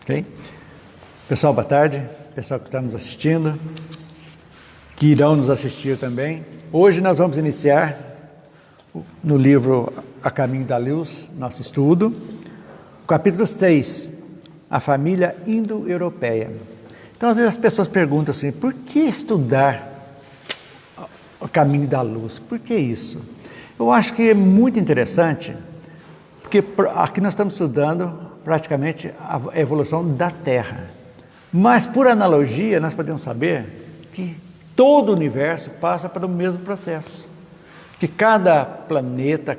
Ok? Pessoal, boa tarde. Pessoal que está nos assistindo, que irão nos assistir também. Hoje nós vamos iniciar no livro A Caminho da Luz, nosso estudo, capítulo 6, a família indo-europeia. Então, às vezes as pessoas perguntam assim, por que estudar o caminho da luz? Por que isso? Eu acho que é muito interessante, porque aqui nós estamos estudando praticamente a evolução da Terra. Mas, por analogia, nós podemos saber que todo o universo passa pelo mesmo processo. Que cada planeta,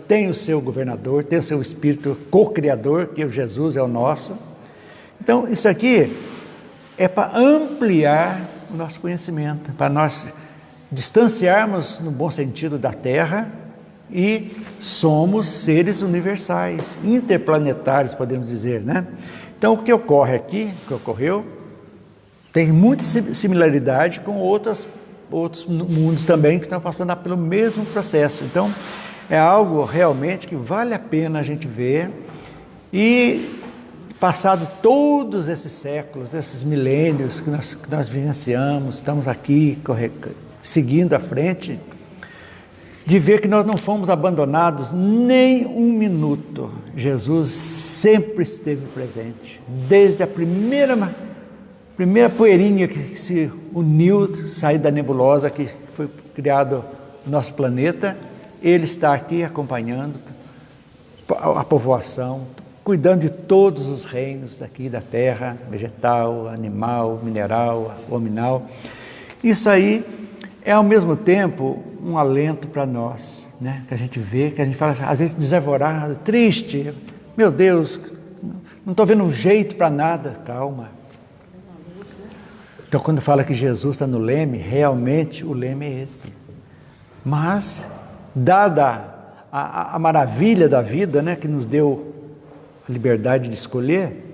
tem o seu governador, tem o seu espírito co-criador, que o Jesus é o nosso. Então, isso aqui é para ampliar o nosso conhecimento, para nós distanciarmos, no bom sentido, da Terra, e somos seres universais, interplanetários, podemos dizer, né? Então, o que ocorre aqui, o que ocorreu, tem muita similaridade com outros mundos também que estão passando pelo mesmo processo. Então, é algo realmente que vale a pena a gente ver. E, passado todos esses séculos, esses milênios que nós vivenciamos, estamos aqui seguindo à frente, de ver que nós não fomos abandonados nem um minuto. Jesus sempre esteve presente, desde a primeira poeirinha que se uniu, saiu da nebulosa que foi criado o nosso planeta. Ele está aqui acompanhando a povoação, cuidando de todos os reinos aqui da terra, vegetal, animal, mineral, hominal. Isso aí é ao mesmo tempo um alento para nós, né? Que a gente vê, que a gente fala às vezes desarvorado, triste, meu Deus, não estou vendo jeito para nada. Calma. Então, quando fala que Jesus está no leme, realmente o leme é esse. Mas, dada a maravilha da vida, né, que nos deu a liberdade de escolher,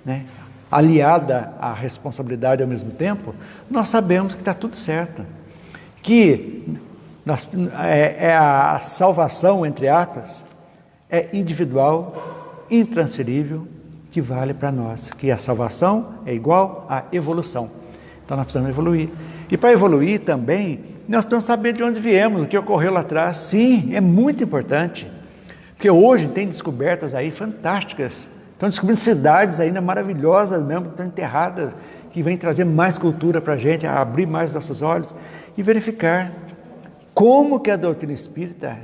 né, aliada à responsabilidade ao mesmo tempo, nós sabemos que está tudo certo. Que a salvação, entre aspas, é individual, intransferível, que vale para nós. Que a salvação é igual à evolução. Então nós precisamos evoluir. E para evoluir também, nós precisamos saber de onde viemos, o que ocorreu lá atrás. Sim, é muito importante. Porque hoje tem descobertas aí fantásticas. Estão descobrindo cidades ainda maravilhosas mesmo, que estão enterradas, que vêm trazer mais cultura para a gente, a abrir mais nossos olhos e verificar como que a doutrina espírita,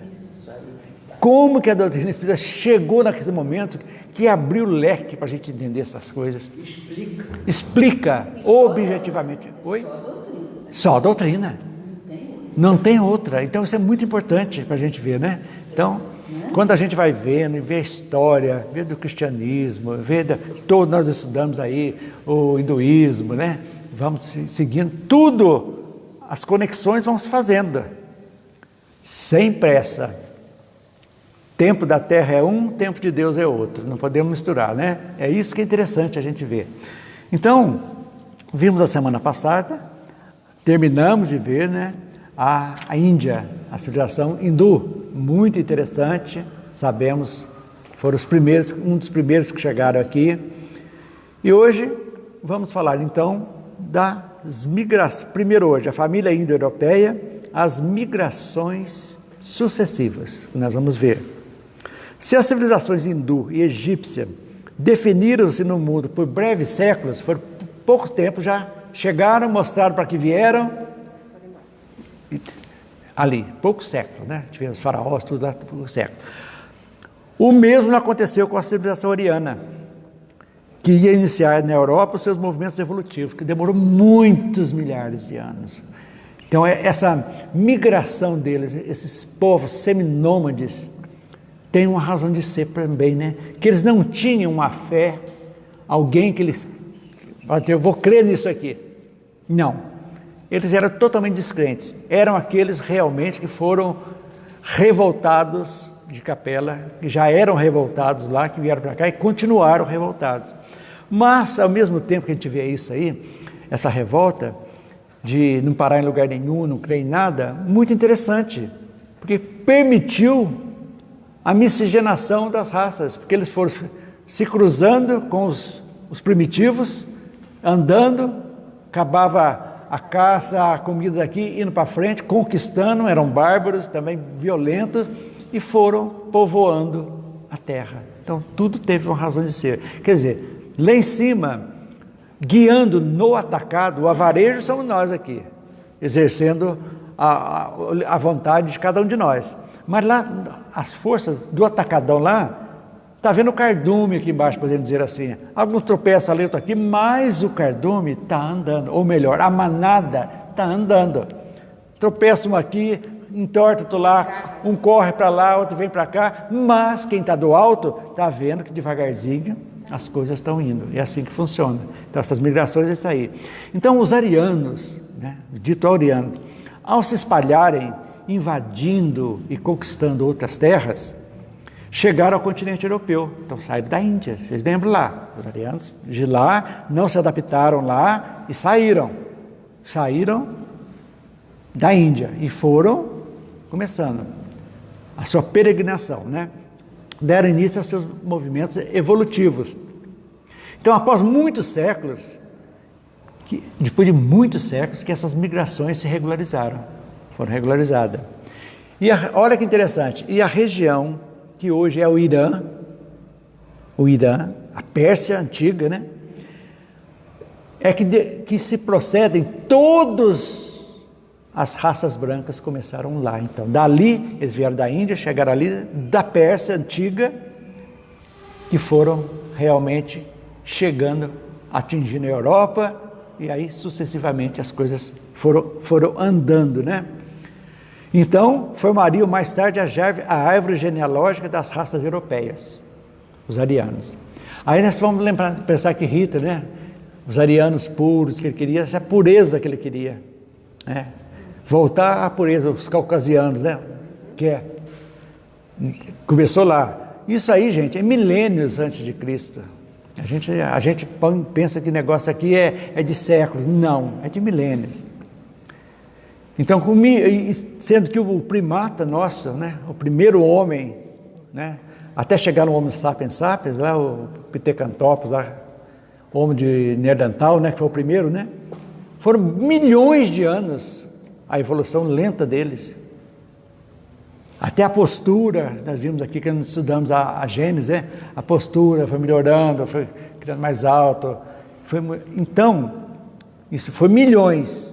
chegou naquele momento que abriu o leque para a gente entender essas coisas. Explica objetivamente. Oi? Só a doutrina. Não tem outra. Então isso é muito importante para a gente ver, né? Então, quando a gente vai vendo e vê a história, vê do cristianismo, todos nós estudamos aí o hinduísmo, né? Vamos seguindo tudo, as conexões vão se fazendo, sem pressa. Tempo da terra é um, tempo de Deus é outro, não podemos misturar, né? É isso que é interessante a gente ver. Então, vimos a semana passada, terminamos de ver, né, a Índia, a civilização hindu, muito interessante, sabemos que foram um dos primeiros que chegaram aqui. E hoje vamos falar então das migrações, primeiro hoje a família indo-europeia, as migrações sucessivas, que nós vamos ver. Se as civilizações hindu e egípcia definiram-se no mundo por breves séculos, por pouco tempo já chegaram, mostraram para que vieram, ali, poucos séculos, né? Tivemos faraós, tudo lá, poucos séculos. O mesmo aconteceu com a civilização ariana, que ia iniciar na Europa os seus movimentos evolutivos, que demorou muitos milhares de anos. Então, essa migração deles, esses povos seminômades, tem uma razão de ser também, né? Que eles não tinham uma fé, alguém que eles... Eu vou crer nisso aqui. Não. Eles eram totalmente descrentes. Eram aqueles realmente que foram revoltados de Capela, que já eram revoltados lá, que vieram para cá e continuaram revoltados. Mas, ao mesmo tempo que a gente vê isso aí, essa revolta de não parar em lugar nenhum, não crer em nada, muito interessante, porque permitiu a miscigenação das raças, porque eles foram se cruzando com os os primitivos, andando, acabava a caça, a comida daqui, indo para frente, conquistando, eram bárbaros, também violentos, e foram povoando a terra. Então, tudo teve uma razão de ser. Quer dizer, lá em cima, guiando no atacado, o avarejo somos nós aqui, exercendo a vontade de cada um de nós. Mas lá, as forças do atacadão lá, está vendo o cardume aqui embaixo, podemos dizer assim. Alguns tropeçam ali, outro aqui, mas o cardume está andando. Ou melhor, a manada está andando. Tropeça um aqui, entorta outro lá, um corre para lá, outro vem para cá. Mas quem está do alto está vendo que devagarzinho as coisas estão indo. É assim que funciona. Então essas migrações é isso aí. Então os arianos, né, dito ariano, ao se espalharem, invadindo e conquistando outras terras, chegaram ao continente europeu. Então saíram da Índia, vocês lembram lá, os arianos de lá não se adaptaram lá e saíram da Índia e foram começando a sua peregrinação, né? Deram início aos seus movimentos evolutivos. Então, após muitos séculos, depois de muitos séculos, que essas migrações se regularizaram, foram regularizadas. E olha que interessante, e a região que hoje é o Irã, a Pérsia antiga, né? É que se procedem todas as raças brancas começaram lá. Então, dali, eles vieram da Índia, chegaram ali, da Pérsia antiga, que foram realmente chegando, atingindo a Europa, e aí sucessivamente as coisas foram andando, né? Então, formariam mais tarde a árvore genealógica das raças europeias, os arianos. Aí nós vamos pensar que Hitler, né? Os arianos puros que ele queria, essa pureza que ele queria, né? Voltar à pureza, os caucasianos, né? Começou lá. Isso aí, gente, é milênios antes de Cristo. A gente pensa que o negócio aqui é de séculos. Não, é de milênios. Então, sendo que o primata nosso, né, o primeiro homem, né, até chegar no Homo sapiens sapiens, lá, o Pithecanthropus, lá, o homem de Neandertal, né, que foi o primeiro, né, foram milhões de anos a evolução lenta deles. Até a postura, nós vimos aqui que nós estudamos a Gênesis, né, a postura foi melhorando, foi criando mais alto. Então, isso foi milhões.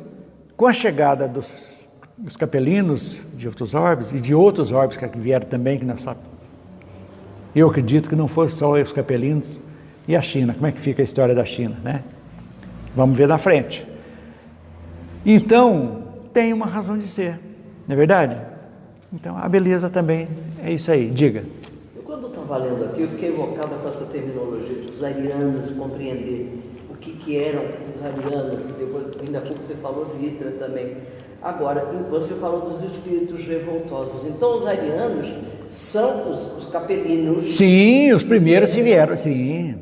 Com a chegada dos capelinos de outros orbes e de outros orbes que vieram também, que nós sabemos. Eu acredito que não foram só os capelinos e a China. Como é que fica a história da China, né? Vamos ver na frente. Então, tem uma razão de ser, não é verdade? Então, a beleza também é isso aí. Diga. Eu, quando estava lendo aqui, eu fiquei evocada com essa terminologia dos arianos, compreender o que eram os arianos, depois, ainda há pouco você falou de Hitler também. Agora, você falou dos espíritos revoltosos. Então, os arianos são os capelinos. Sim, os primeiros que vieram, sim.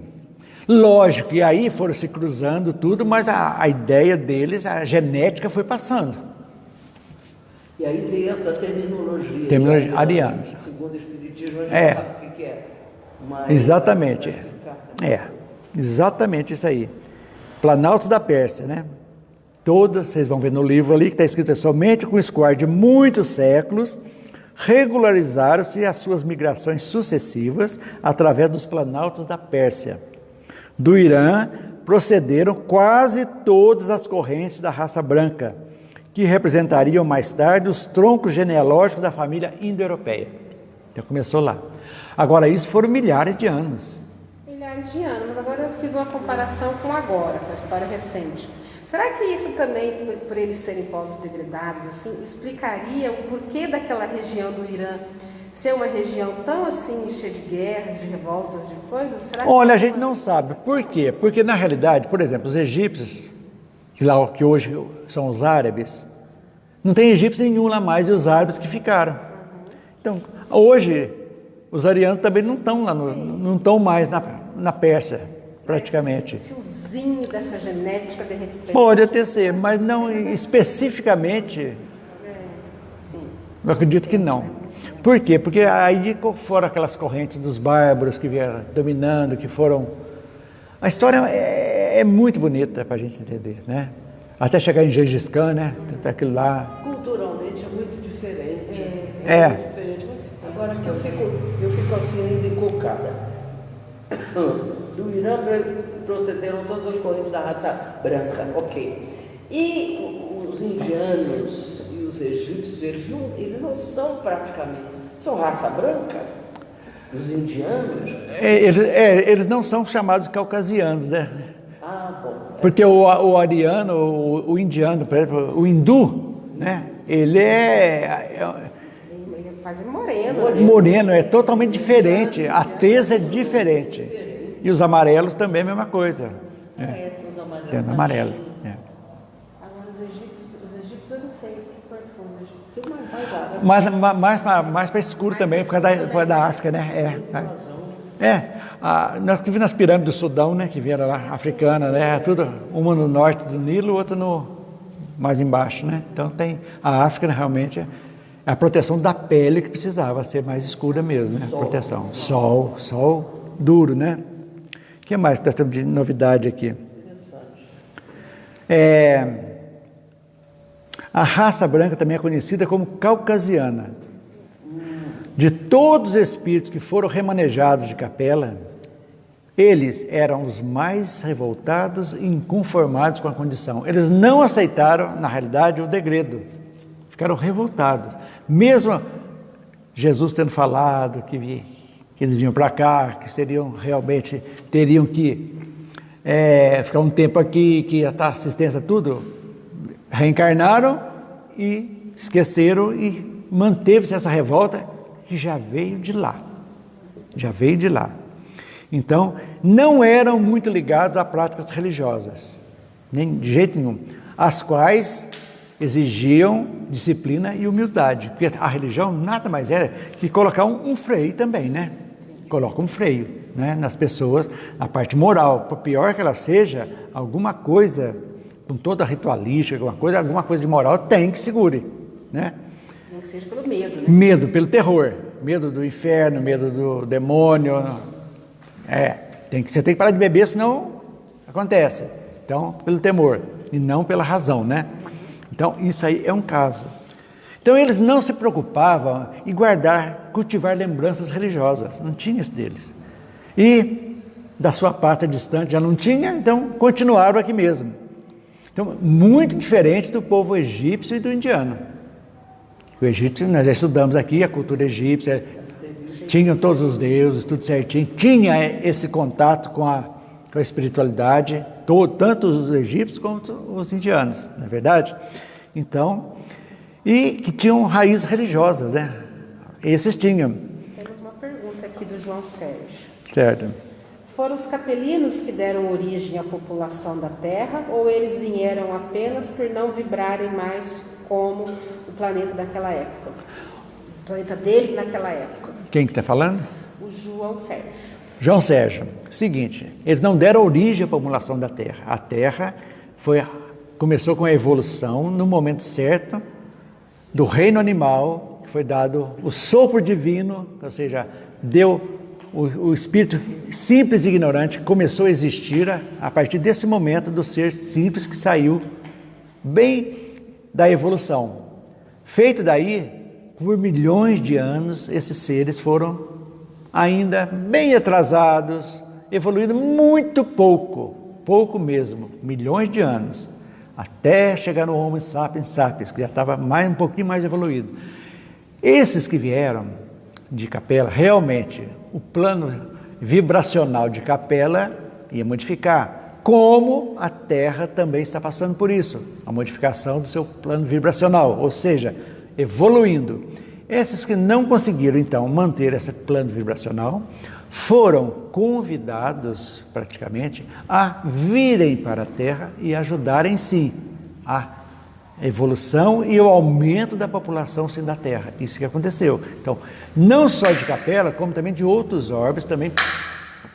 Lógico, e aí foram se cruzando tudo, mas a ideia deles, a genética foi passando. E aí tem essa terminologia. Terminologia arianos. Segundo o Espiritismo, a gente sabe o que é. Mas exatamente. Exatamente isso aí. Planaltos da Pérsia, né? Todas, vocês vão ver no livro ali, que está escrito somente com o escoar de muitos séculos, regularizaram-se as suas migrações sucessivas através dos planaltos da Pérsia. Do Irã procederam quase todas as correntes da raça branca, que representariam mais tarde os troncos genealógicos da família indo-europeia. Então começou lá. Agora, isso foram milhares de anos. Milhares de anos, mas agora eu fiz uma comparação com agora, com a história recente. Será que isso também, por eles serem povos degradados, assim, explicaria o porquê daquela região do Irã ser uma região tão assim, cheia de guerras, de revoltas, de coisas? Será Olha, a gente não sabe. Por quê? Porque, na realidade, por exemplo, os egípcios, que hoje são os árabes, não tem egípcio nenhum lá mais, e os árabes que ficaram. Então, hoje, os arianos também não estão lá, não estão mais na Pérsia, praticamente. Fiozinho dessa genética, de repente. Pode até ser, mas não especificamente. Eu acredito que não. Por quê? Porque aí foram aquelas correntes dos bárbaros que vieram dominando, que foram... A história é muito bonita para a gente entender, né? Até chegar em Gengis Khan, né? Até aquilo lá. Culturalmente é muito diferente. É. Muito diferente. Agora que eu fico assim ainda encucada. Do Irã procederam todas as correntes da raça branca, ok. E os indianos e os egípcios, eles não são praticamente, são raça branca? Os indianos? Eles não são chamados caucasianos, né? Ah, bom. Porque o ariano, o indiano, por exemplo, o hindu, né? Ele é Ele é quase moreno. Assim. moreno, é totalmente diferente. A tez é diferente. E os amarelos também é a mesma coisa. Os amarelos. Tem amarelo. É. Agora os egípcios eu não sei que cor são os egípcios. Mais para escuro também, por causa da África, né? Nós tivemos nas pirâmides do Sudão, né? Que vieram lá, africana, né? Tudo, uma no norte do Nilo, outra mais embaixo, né? Então tem a África, né, realmente é a proteção da pele que precisava ser mais escura mesmo, né? Proteção. Sol duro, né? O que mais nós temos de novidade aqui? A raça branca também é conhecida como caucasiana. De todos os espíritos que foram remanejados de Capela, eles eram os mais revoltados e inconformados com a condição. Eles não aceitaram, na realidade, o degredo. Ficaram revoltados. Mesmo Jesus tendo falado que eles vinham para cá, que teriam que ficar um tempo aqui, que ia estar assistência, tudo, reencarnaram e esqueceram e manteve-se essa revolta que já veio de lá. Então, não eram muito ligados a práticas religiosas, nem de jeito nenhum, as quais exigiam disciplina e humildade, porque a religião nada mais é que colocar um freio também, né? Coloca um freio, né, nas pessoas, a parte moral, por pior que ela seja, alguma coisa, com toda a ritualística, alguma coisa de moral tem que segure, né? Nem que seja pelo medo, né? Medo, pelo terror, medo do inferno, medo do demônio. Você tem que parar de beber, senão acontece. Então, pelo temor e não pela razão, né? Então, isso aí é um caso. Então, eles não se preocupavam em cultivar lembranças religiosas, não tinha isso deles. E da sua pátria distante já não tinha, então continuaram aqui mesmo. Então, muito diferente do povo egípcio e do indiano. O egípcio, nós já estudamos aqui, a cultura egípcia, tinham todos os deuses, tudo certinho, tinha esse contato com a espiritualidade, tanto os egípcios quanto os indianos, não é verdade? Então, e que tinham raízes religiosas, né? Esses tinham. Temos uma pergunta aqui do João Sérgio. Certo. Foram os capelinos que deram origem à população da Terra ou eles vieram apenas por não vibrarem mais como o planeta daquela época? O planeta deles naquela época. Quem que está falando? O João Sérgio. João Sérgio. Seguinte, eles não deram origem à população da Terra. A Terra começou com a evolução no momento certo do reino animal, que foi dado o sopro divino, ou seja, deu o espírito simples e ignorante começou a existir a partir desse momento do ser simples que saiu bem da evolução. Feito daí, por milhões de anos, esses seres foram ainda bem atrasados, evoluindo muito pouco mesmo, milhões de anos, até chegar no Homo sapiens sapiens, que já estava um pouquinho mais evoluído. Esses que vieram de Capela, realmente, o plano vibracional de Capela ia modificar, como a Terra também está passando por isso, a modificação do seu plano vibracional, ou seja, evoluindo. Esses que não conseguiram, então, manter esse plano vibracional, foram convidados, praticamente, a virem para a Terra e ajudarem, sim, a evolução e o aumento da população, sim, da Terra. Isso que aconteceu. Então, não só de Capela, como também de outros orbes, também,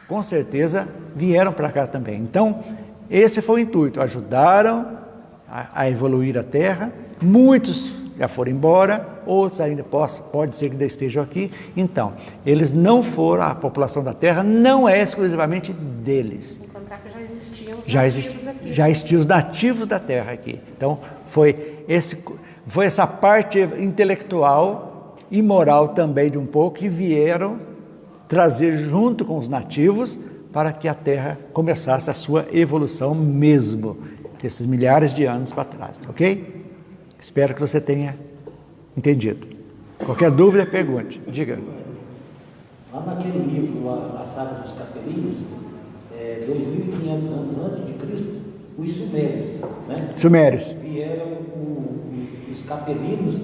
com certeza, vieram para cá também. Então, esse foi o intuito, ajudaram a evoluir a Terra, muitos já foram embora, outros ainda pode ser que ainda estejam aqui. Então, eles não foram, a população da Terra não é exclusivamente deles. colocar que já existiam os Já, nativos aqui. já existiam os nativos da terra aqui. Então, foi essa parte intelectual e moral também de um pouco que vieram trazer junto com os nativos para que a terra começasse a sua evolução mesmo, esses milhares de anos para trás, ok? Espero que você tenha entendido. Qualquer dúvida, pergunte. Diga. Lá naquele livro, a Saga dos Capelinos, 2.500 anos antes de Cristo, os sumérios, né? Sumérios. Vieram os capelinos,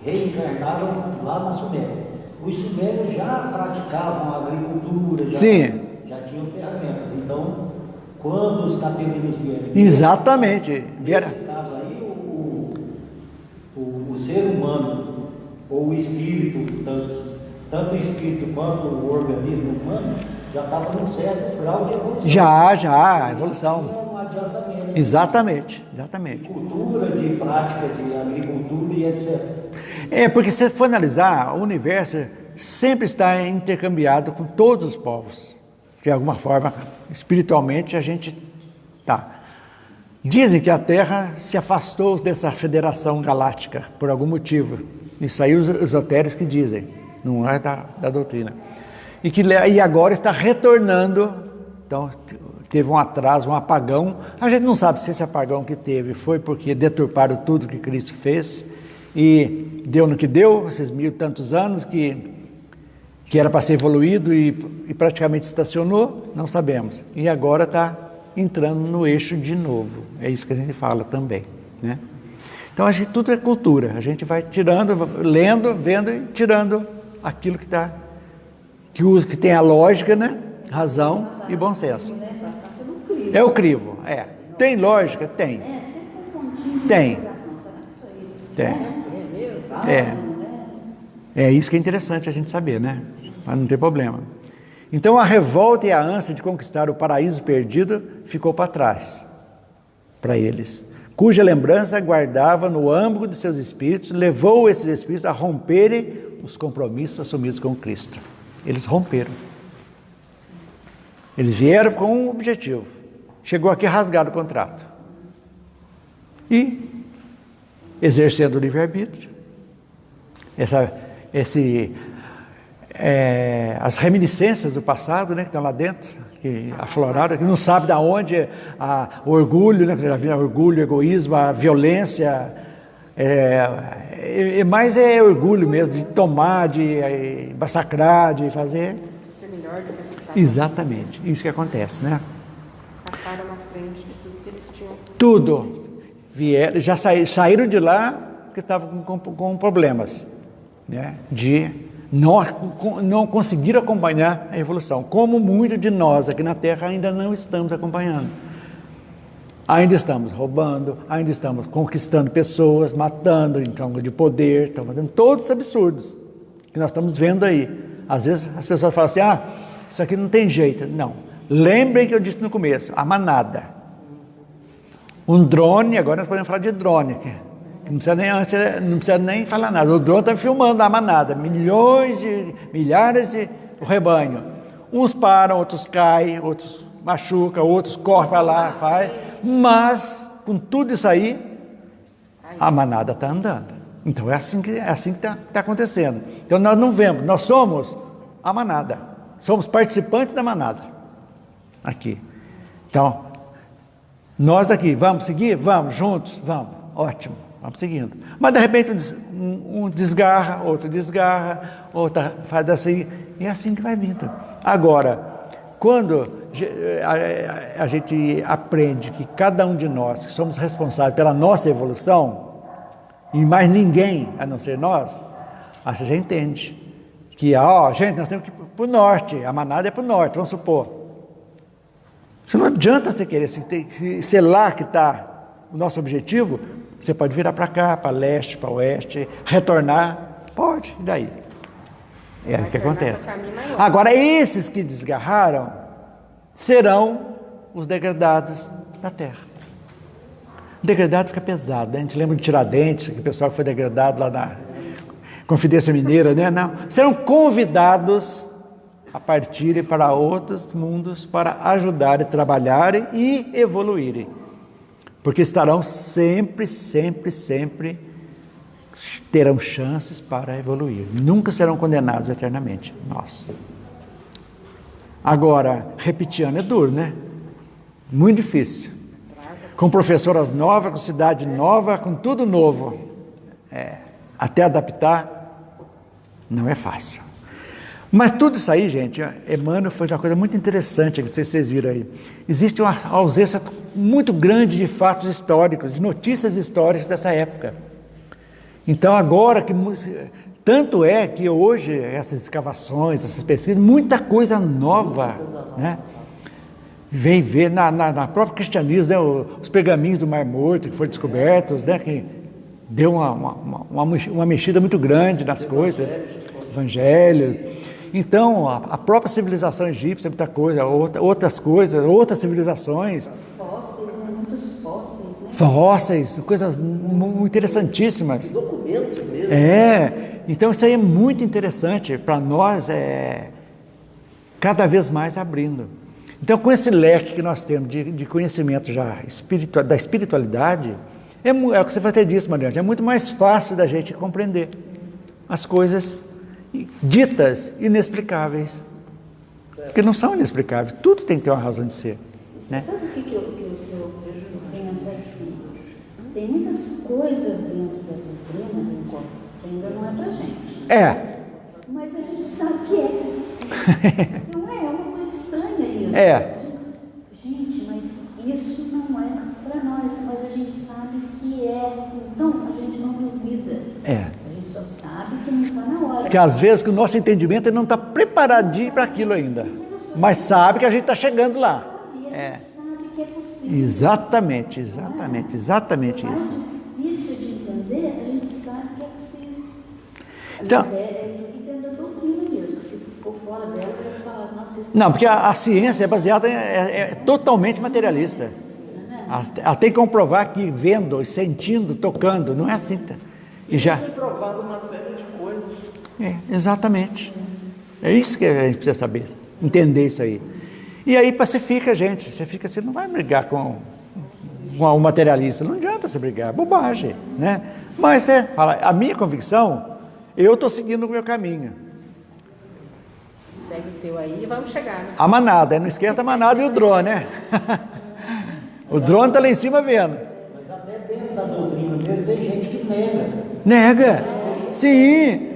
reencarnaram lá na Suméria. Os sumérios já praticavam agricultura, já tinham ferramentas. Então, quando os capelinos vieram... Exatamente. Nesse caso aí, o ser humano, ou o espírito, tanto o espírito quanto o organismo humano, já estava num certo grau de evolução. Já, a evolução. Um adiantamento. Exatamente. De cultura, de prática, de agricultura e etc. Porque se for analisar, o universo sempre está intercambiado com todos os povos. De alguma forma, espiritualmente, a gente está. Dizem que a Terra se afastou dessa federação galáctica por algum motivo. Isso aí os esotéricos que dizem, não é da doutrina. E agora está retornando. Então, teve um atraso, um apagão. A gente não sabe se esse apagão que teve foi porque deturparam tudo que Cristo fez e deu no que deu, esses 1000 e tantos anos que era para ser evoluído e praticamente estacionou, não sabemos. E agora está entrando no eixo de novo. É isso que a gente fala também, né? Então, tudo é cultura. A gente vai tirando, lendo, vendo e tirando aquilo que tem a lógica, né? Razão e bom senso. É o crivo, Tem lógica? Tem. Tem. É isso que é interessante a gente saber, né? Mas não tem problema. Então, a revolta e a ânsia de conquistar o paraíso perdido ficou para trás, para eles, cuja lembrança guardava no âmago de seus espíritos, levou esses espíritos a romperem os compromissos assumidos com Cristo. Eles romperam. Eles vieram com um objetivo. Chegou aqui rasgado o contrato. E, exercendo o livre-arbítrio, as reminiscências do passado, né, que estão lá dentro, que afloraram, que não sabe de onde, o orgulho, né, que já viu, orgulho, egoísmo, a violência, mais orgulho mesmo, de tomar, de massacrar, de fazer. De ser melhor do que você está. Exatamente, isso que acontece, né? Passaram na frente de tudo que eles tinham. Tudo. Vieram, já saíram de lá porque estavam com problemas, né? Não conseguiram acompanhar a evolução, como muitos de nós aqui na Terra ainda não estamos acompanhando. Ainda estamos roubando, ainda estamos conquistando pessoas, matando em troca de poder, estamos fazendo todos os absurdos que nós estamos vendo aí. Às vezes as pessoas falam assim, isso aqui não tem jeito. Não. Lembrem que eu disse no começo, a manada. Um drone, agora nós podemos falar de drone, que não precisa nem falar nada. O drone está filmando a manada, milhares de rebanho. Uns param, outros caem, outros machucam, outros correm para lá, faz. Mas, com tudo isso aí, a manada está andando. Então é assim que está acontecendo. Então nós não vemos, nós somos a manada. Somos participantes da manada. Aqui. Então, nós daqui, vamos seguir? Vamos, juntos? Vamos. Ótimo. Vamos seguindo. Mas de repente um desgarra, outro desgarra, outro faz assim, e é assim que vai vindo. Agora, quando a gente aprende que cada um de nós, que somos responsáveis pela nossa evolução, e mais ninguém a não ser nós, aí você já entende que, gente, nós temos que ir para o norte, a manada é para o norte, vamos supor. Isso não adianta você querer, se lá que está o nosso objetivo, você pode virar para cá, para leste, para oeste, retornar, pode, e daí? É o que acontece. Agora, esses que desgarraram serão os degradados da Terra. Degradado fica pesado, né? A gente lembra de Tiradentes, que o pessoal que foi degradado lá na Confidência Mineira, né? Não. Serão convidados a partirem para outros mundos para ajudarem, trabalharem e evoluírem. Porque estarão sempre terão chances para evoluir. Nunca serão condenados eternamente. Nossa. Agora, repetir ano é duro, né? Muito difícil. Com professoras novas, com cidade nova, com tudo novo. Até adaptar, não é fácil. Mas tudo isso aí, gente, Emmanuel fez uma coisa muito interessante, que vocês viram aí. Existe uma ausência muito grande de fatos históricos, de notícias históricas dessa época. Então agora, tanto é que hoje essas escavações, essas pesquisas, muita coisa nova, né? Vem ver na própria cristianismo, né? Os pergaminhos do Mar Morto que foram descobertos, né? Que deu uma mexida muito grande nas coisas, evangelhos. Então, a própria civilização egípcia, muita coisa, outras coisas, outras civilizações. Fósseis, né? Muitos fósseis, né? Fósseis, coisas interessantíssimas. Documentos mesmo. Então isso aí é muito interessante para nós, cada vez mais abrindo. Então, com esse leque que nós temos de conhecimento já da espiritualidade, é o que você vai ter dito, Mariana, é muito mais fácil da gente compreender as coisas ditas inexplicáveis, porque não são inexplicáveis, tudo tem que ter uma razão de ser, né? Sabe o que eu penso assim? Tem muitas coisas dentro da doutrina que ainda não é pra gente. Mas a gente sabe que não é uma coisa estranha isso. Gente, mas isso não é para nós, mas a gente sabe que é. Então a gente não duvida. A gente só sabe que não está na hora. Porque às vezes que o nosso entendimento ele não está preparadinho para aquilo ainda, mas sabe que a gente está chegando lá. Sabe que é possível. Exatamente isso. Difícil de entender, a gente sabe que é possível. Então, Mas tudo dentro da doutrina mesmo. Se for fora dela, eu ia falar, nossa, isso não, porque a ciência é baseada totalmente materialista. Ela tem que comprovar que vendo, sentindo, tocando, não é assim. E já foi provado uma série de coisas. Exatamente. É isso que a gente precisa saber, entender isso aí. E aí pacifica a gente, você fica assim, não vai brigar com o materialista, não adianta você brigar, é bobagem, né? Mas você fala, a minha convicção, eu estou seguindo o meu caminho. Segue o teu aí e vamos chegar, né? A manada, não esqueça da manada e o drone, né? O drone está lá em cima vendo. Mas até dentro da doutrina mesmo tem gente que nega. Nega? Sim.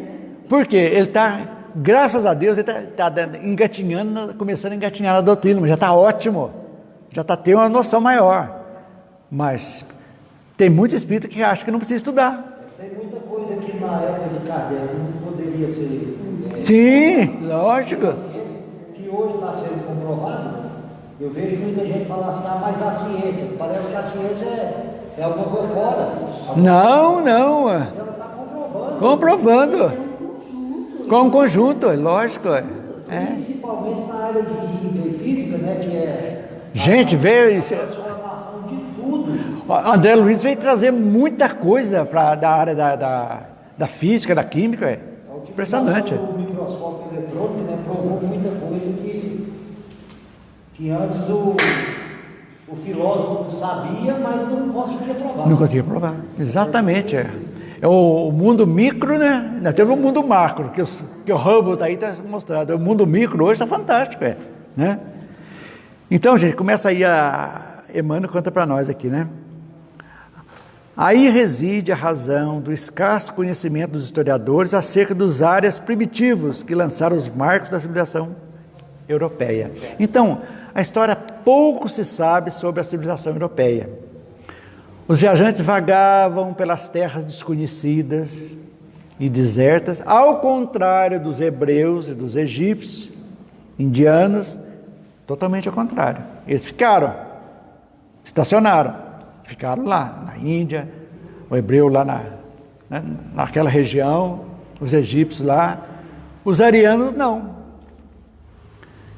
Por quê? Ele está, graças a Deus, ele está engatinhando, começando a engatinhar na doutrina, mas já está ótimo. Já está tendo uma noção maior. Mas tem muito espírito que acha que não precisa estudar. Tem muita coisa que na época de Kardec não poderia ser. Sim, lógico. Que hoje está sendo comprovado. Eu vejo muita gente falar assim, mas a ciência, parece que a ciência é alguma coisa fora. Não. Ela está comprovando. Comprovando. Como conjunto, lógico. Principalmente na área de química e física, né? Que é. Gente, veio. Transformação de tudo. André Luiz veio trazer muita coisa da área da física, da química. Impressionante. O microscópio eletrônico, né, provou muita coisa que antes o filósofo sabia, mas não conseguia provar. Não conseguia provar, exatamente. É o mundo micro, né? Ainda teve o mundo macro, que o Hubble está mostrando. O mundo micro hoje está fantástico, né? Então, gente, começa aí Emmanuel conta para nós aqui, né? Aí reside a razão do escasso conhecimento dos historiadores acerca dos áreas primitivos que lançaram os marcos da civilização europeia. Então, a história pouco se sabe sobre a civilização europeia. Os viajantes vagavam pelas terras desconhecidas e desertas, ao contrário dos hebreus e dos egípcios, indianos, totalmente ao contrário. Eles estacionaram, ficaram lá na Índia, o hebreu lá naquela região, os egípcios lá, os arianos não.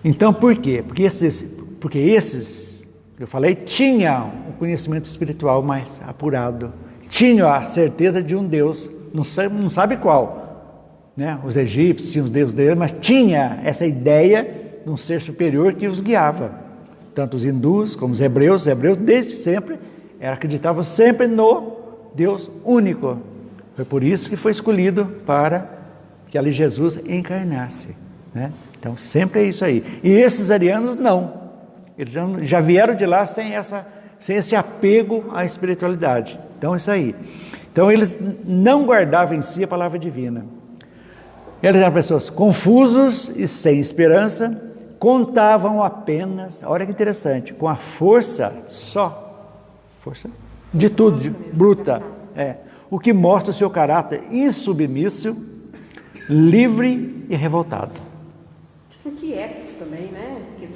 Então por quê? Porque esses, eu falei, tinham um conhecimento espiritual mais apurado, tinham a certeza de um Deus, não sabe qual, né? Os egípcios tinham os deuses deles, mas tinha essa ideia de um ser superior que os guiava. Tanto os hindus como os hebreus desde sempre acreditavam sempre no Deus único. Foi por isso que foi escolhido para que ali Jesus encarnasse, né? Então sempre é isso aí. E esses arianos não. Eles já vieram de lá sem esse apego à espiritualidade. Então isso aí. Então eles não guardavam em si a palavra divina. Eles eram pessoas confusos e sem esperança, contavam apenas, olha que interessante, com a força de tudo, bruta. O que mostra o seu caráter insubmisso, livre e revoltado. Inquietos também, né? Porque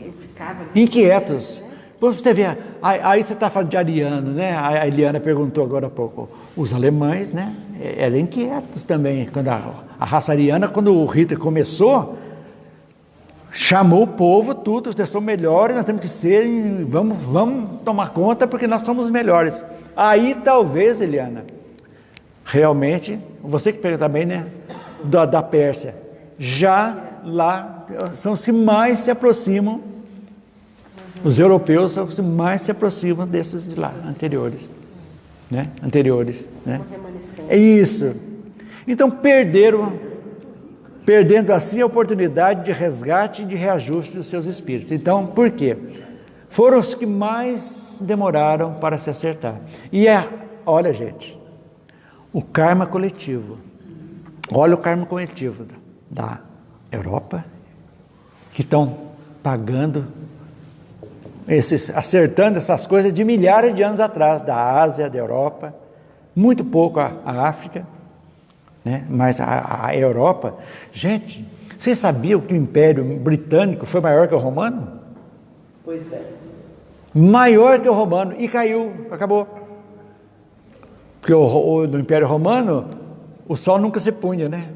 não ficava... Inquietos. Você vê, aí você está falando de ariano, né? A Eliana perguntou agora há pouco. Os alemães, né? Eram inquietos também. Quando a raça ariana, quando o Hitler começou, chamou o povo, tudo, nós somos melhores, nós temos que ser, vamos tomar conta porque nós somos os melhores. Aí talvez, Eliana, realmente, você que pega também, né? Da Pérsia, já lá são os que mais se aproximam. Os europeus são os que mais se aproximam desses de lá, anteriores. Né? É isso. Então perdendo assim a oportunidade de resgate e de reajuste dos seus espíritos. Então, por quê? Foram os que mais demoraram para se acertar. E olha, gente, o karma coletivo. Olha o karma coletivo da Europa, que estão pagando, acertando essas coisas de milhares de anos atrás, da Ásia, da Europa, muito pouco a África, né? Mas a Europa, gente, vocês sabiam que o Império Britânico foi maior que o Romano? Pois é. Maior que o Romano, e caiu, acabou. Porque no Império Romano, o sol nunca se punha, né?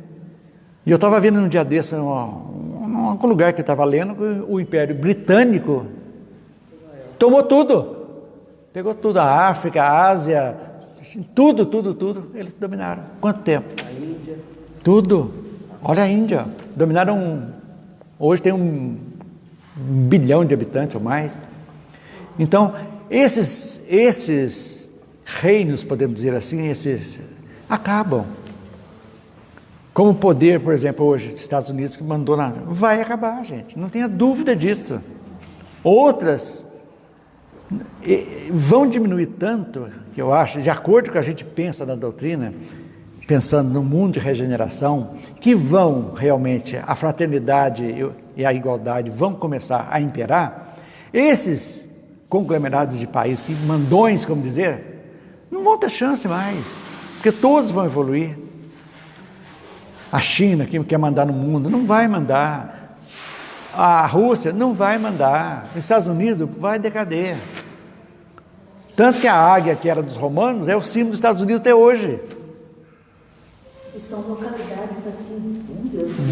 E eu estava vendo num dia desse, em algum lugar que eu estava lendo, o Império Britânico tomou tudo. Pegou tudo, a África, a Ásia, tudo, eles dominaram. Quanto tempo? A Índia. Tudo. Olha a Índia, dominaram, hoje tem 1 bilhão de habitantes ou mais. Então, esses reinos, podemos dizer assim, acabam. Como o poder, por exemplo, hoje dos Estados Unidos, que mandou nada, vai acabar, gente, não tenha dúvida disso. Outras vão diminuir tanto, que eu acho, de acordo com o que a gente pensa na doutrina, pensando no mundo de regeneração, que vão realmente, a fraternidade e a igualdade vão começar a imperar. Esses conglomerados de países, que mandões, como dizer, não vão ter chance mais, porque todos vão evoluir. A China, que quer mandar no mundo, não vai mandar. A Rússia não vai mandar. Os Estados Unidos vai decader. Tanto que a águia, que era dos romanos, é o símbolo dos Estados Unidos até hoje. E são localidades assim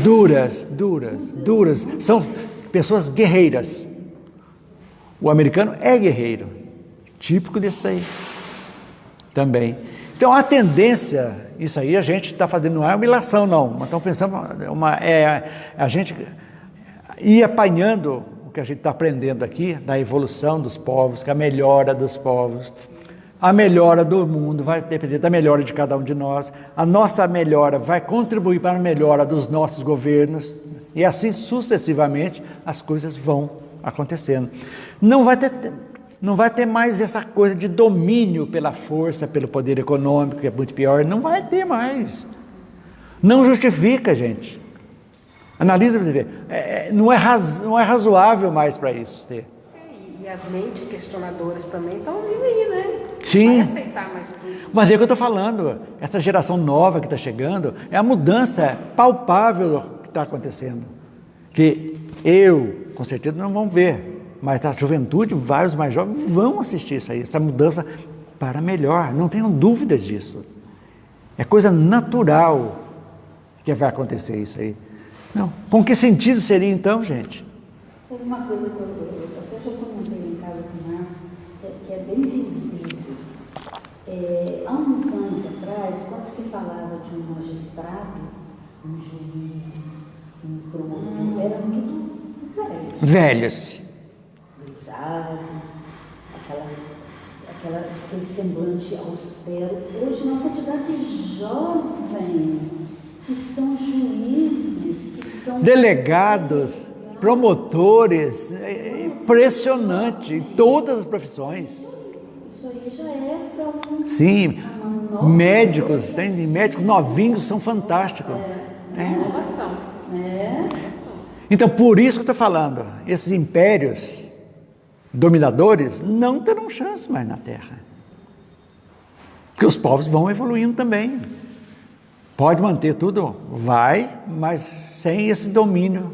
duras. São pessoas guerreiras. O americano é guerreiro. Típico disso aí. Também. Então a tendência, isso aí a gente está fazendo, não é uma ilação não, mas estamos pensando, a gente ir apanhando o que a gente está aprendendo aqui, da evolução dos povos, que a melhora dos povos, a melhora do mundo vai depender da melhora de cada um de nós, a nossa melhora vai contribuir para a melhora dos nossos governos, e assim sucessivamente as coisas vão acontecendo. Não vai ter mais essa coisa de domínio pela força, pelo poder econômico, que é muito pior. Não vai ter mais. Não justifica, gente. Analisa para você ver. Não é razoável mais para isso ter. E as mentes questionadoras também estão vindo aí, né? Sim. Não vai aceitar mais tudo. Mas é o que eu estou falando. Essa geração nova que está chegando é a mudança palpável que está acontecendo. Que com certeza, não vão ver. Mas a juventude, vários mais jovens, vão assistir isso aí, essa mudança para melhor, não tenham dúvidas disso. É coisa natural que vai acontecer isso aí. Não. Com que sentido seria então, gente? Sabe uma coisa que eu até já comentei em casa com o Marcos, que é bem visível. Há uns anos atrás, quando se falava de um magistrado, um juiz, um promotor, eram tudo velhos. Velhos. Grisalhos, aquele semblante austero. Hoje, uma quantidade de jovens que são juízes, que são Delegados, promotores, impressionante, em todas as profissões. Isso aí já é para um... Sim, médicos, tem médicos novinhos, são fantásticos. Inovação. Então, por isso que eu estou falando, esses impérios dominadores não terão chance mais na Terra. Porque os povos vão evoluindo também. Pode manter tudo, vai, mas sem esse domínio,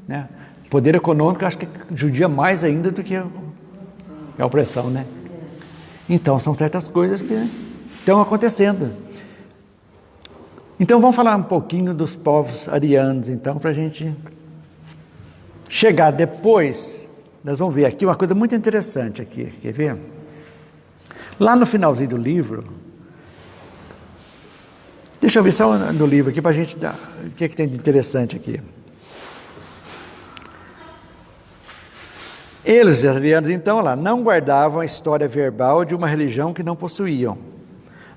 né? Poder econômico, acho que judia mais ainda do que a opressão, né? Então, são certas coisas que estão acontecendo. Então, vamos falar um pouquinho dos povos arianos, então, para a gente chegar depois. Nós vamos ver aqui uma coisa muito interessante aqui, quer ver? Lá no finalzinho do livro, deixa eu ver só no livro aqui para a gente dar, o que tem de interessante aqui. Eles, os arianos, então, lá, não guardavam a história verbal de uma religião que não possuíam,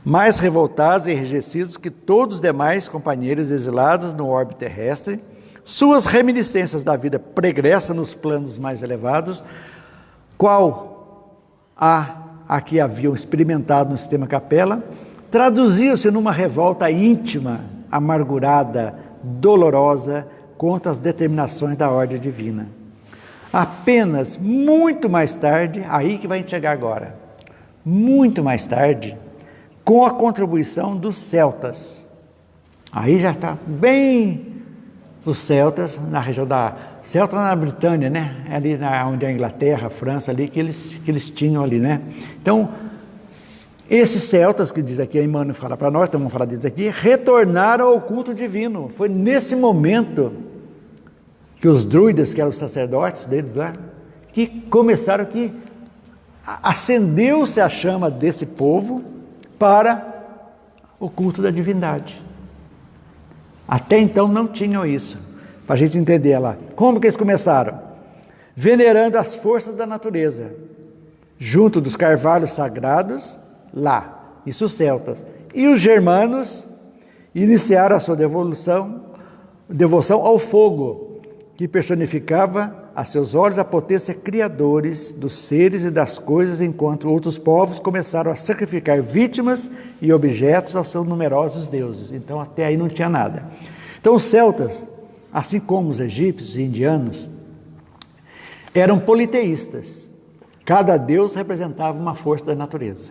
mais revoltados e enrijecidos que todos os demais companheiros exilados no orbe terrestre, suas reminiscências da vida pregressa nos planos mais elevados, qual a que haviam experimentado no sistema Capella, traduziam-se numa revolta íntima, amargurada, dolorosa contra as determinações da ordem divina. Apenas muito mais tarde, aí que vai chegar agora, muito mais tarde, com a contribuição dos celtas. Aí já está bem os celtas na região da... Celta na Britânia, né? Ali onde é a Inglaterra, a França, ali que eles tinham ali, né? Então, esses celtas, que diz aqui, a Emmanuel fala para nós, então vamos falar deles aqui, retornaram ao culto divino. Foi nesse momento que os druidas, que eram os sacerdotes deles lá, que começaram que acendeu-se a chama desse povo para o culto da divindade. Até então não tinham isso, para a gente entender lá. Como que eles começaram? Venerando as forças da natureza, junto dos carvalhos sagrados, lá, isso os celtas. E os germanos iniciaram a sua devoção ao fogo, que personificava a seus olhos a potência criadores dos seres e das coisas, enquanto outros povos começaram a sacrificar vítimas e objetos aos seus numerosos deuses. Então, até aí não tinha nada. Então, os celtas, assim como os egípcios e indianos, eram politeístas. Cada deus representava uma força da natureza.